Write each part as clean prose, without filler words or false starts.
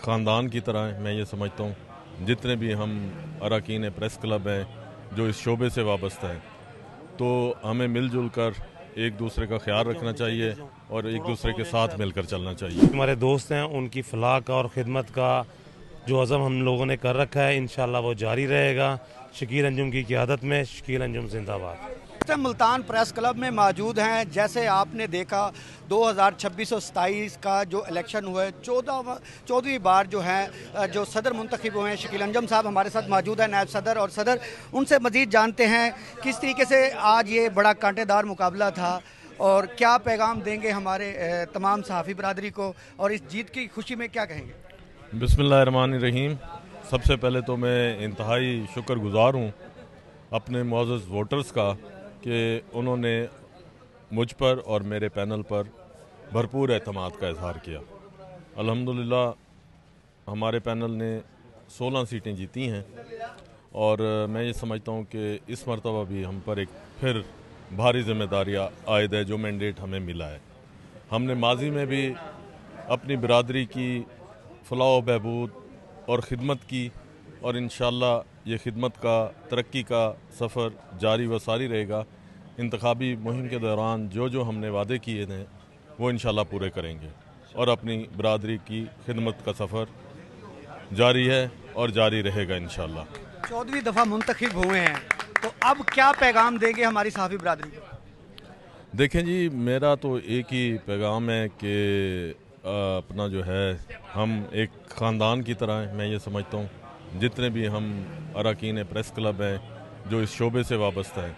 ख़ानदान की तरह हैं। मैं ये समझता हूँ जितने भी हम अरकान प्रेस क्लब हैं जो इस शोबे से वाबस्ता हैं, तो हमें मिलजुल कर एक दूसरे का ख्याल रखना चाहिए और एक दूसरे के साथ मिलकर चलना चाहिए। हमारे दोस्त हैं, उनकी फलाह का और ख़िदमत का जो अज़म हम लोगों ने कर रखा है, इंशाअल्लाह वो जारी रहेगा। शकील अंजुम की क़ियादत में शकील अंजुम जिंदाबाद। मुल्तान प्रेस क्लब में मौजूद हैं। जैसे आपने देखा 2026-27 का जो इलेक्शन हुआ है, 14वीं बार जो है जो सदर मुंतखब हुए हैं, शकील अंजुम साहब हमारे साथ मौजूद है, नायब सदर और सदर। उनसे मज़ीद जानते हैं किस तरीके से आज ये बड़ा कांटेदार मुकाबला था और क्या पैगाम देंगे हमारे तमाम सहाफ़ी बरादरी को और इस जीत की खुशी में क्या कहेंगे। बिस्मिल्लाहिर्रहमानिर्रहीम। सबसे पहले तो मैं इंतहाई शुक्रगुज़ार हूँ अपने मुअज़्ज़ज़ वोटर्स का कि उन्होंने मुझ पर और मेरे पैनल पर भरपूर एतमाद का इजहार किया। अल्हम्दुलिल्लाह हमारे पैनल ने 16 सीटें जीती हैं और मैं ये समझता हूँ कि इस मरतबा भी हम पर एक फिर भारी जिम्मेदारी आयद है जो मैंडेट हमें मिला है। हमने माजी में भी अपनी बिरादरी की फलाह बहबूद और ख़िदमत की और इंशाअल्लाह ये खिदमत का तरक्की का सफ़र जारी व सारी रहेगा। इंतखाबी मुहिम के दौरान जो जो हमने वादे किए थे वो इंशाअल्लाह पूरे करेंगे और अपनी बरादरी की खिदमत का सफ़र जारी है और जारी रहेगा इंशाअल्लाह। 14वीं दफ़ा मुंतखब हुए हैं, तो अब क्या पैगाम देंगे हमारी सहाफ़ी बरादरी को। देखें जी, मेरा तो एक ही पैगाम है कि अपना जो है हम एक ख़ानदान की तरह हैं। मैं ये समझता हूँ जितने भी हम अरकान प्रेस क्लब हैं जो इस शोबे से वाबस्ता हैं,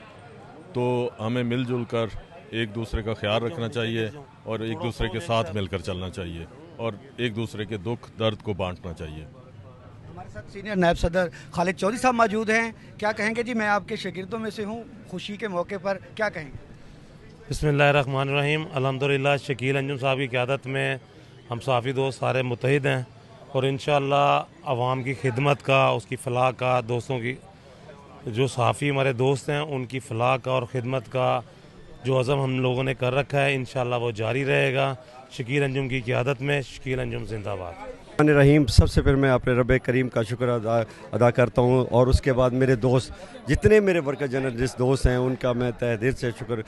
तो हमें मिलजुल कर एक दूसरे का ख्याल रखना चाहिए और एक दूसरे के साथ मिलकर चलना चाहिए और एक दूसरे के दुख दर्द को बांटना चाहिए। हमारे साथ सीनियर नायब सदर खालिद चौधरी साहब मौजूद हैं। क्या कहेंगे जी, मैं आपके शागिर्दों में से हूँ, खुशी के मौके पर क्या कहेंगे। बिस्मिल्लाहिर्रहमानिर्रहीम। अल्हम्दुलिल्लाह शकील अंजुम साहब की क़ियादत में हम सहाफ़ी दोस्त सारे मुत्तहिद हैं और इंशाअल्लाह आवाम की खिदमत का, उसकी फलाह का, दोस्तों की जो सहाफ़ी हमारे दोस्त हैं उनकी फलाह का और ख़िदमत का जो अज़म हम लोगों ने कर रखा है, इंशाअल्लाह वो जारी रहेगा। शकील अंजुम की क़ियादत में शकील अंजुम जिंदाबाद। रहीम। सबसे पहले मैं अपने रब करीम का शुक्र अदा करता हूँ और उसके बाद मेरे दोस्त जितने मेरे वर्कर जर्नलिस्ट दोस्त हैं उनका मैं तहे दिल से शुक्र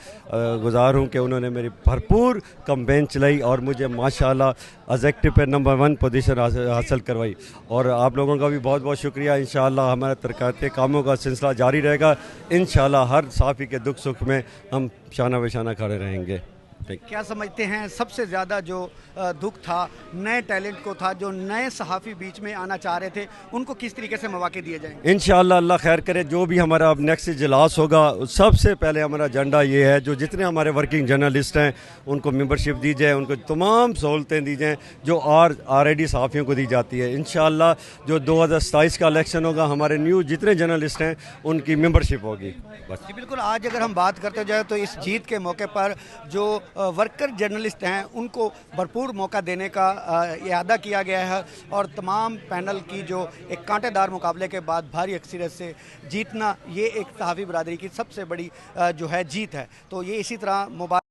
गुज़ार हूँ कि उन्होंने मेरी भरपूर कैंपेन चलाई और मुझे माशाल्लाह एग्जेक्टिव पे नंबर 1 पोजीशन हासिल करवाई। और आप लोगों का भी बहुत बहुत शुक्रिया। इंशाअल्लाह हमारे तरक्याती कामों का सिलसिला जारी रहेगा। इंशाअल्लाह हर सहाफ़ी के दुख सुख में हम शाना बशाना खड़े रहेंगे। क्या समझते हैं सबसे ज़्यादा जो दुख था नए टैलेंट को था, जो नए सहाफ़ी बीच में आना चाह रहे थे, उनको किस तरीके से मौके दिए जाएंगे। इंशाअल्लाह अल्लाह खैर करे। जो भी हमारा अब नेक्स्ट इजलास होगा, सबसे पहले हमारा एजेंडा ये है जो जितने हमारे वर्किंग जर्नलिस्ट हैं उनको मेंबरशिप दी जाए, उनको तमाम सहूलतें दी जाएँ जो ऑलरेडी सहाफ़ियों को दी जाती है। इंशाअल्लाह जो 2027 का इलेक्शन होगा हमारे न्यू जितने जर्नलिस्ट हैं उनकी मेंबरशिप होगी। बस जी बिल्कुल। आज अगर हम बात करते जाए तो इस जीत के मौके पर जो वर्कर जर्नलिस्ट हैं उनको भरपूर मौका देने का इरादा किया गया है और तमाम पैनल की जो एक कांटेदार मुकाबले के बाद भारी अक्सरियत से जीतना, ये एक सहाफ़ी बरादरी की सबसे बड़ी जो है जीत है। तो ये इसी तरह मुबारक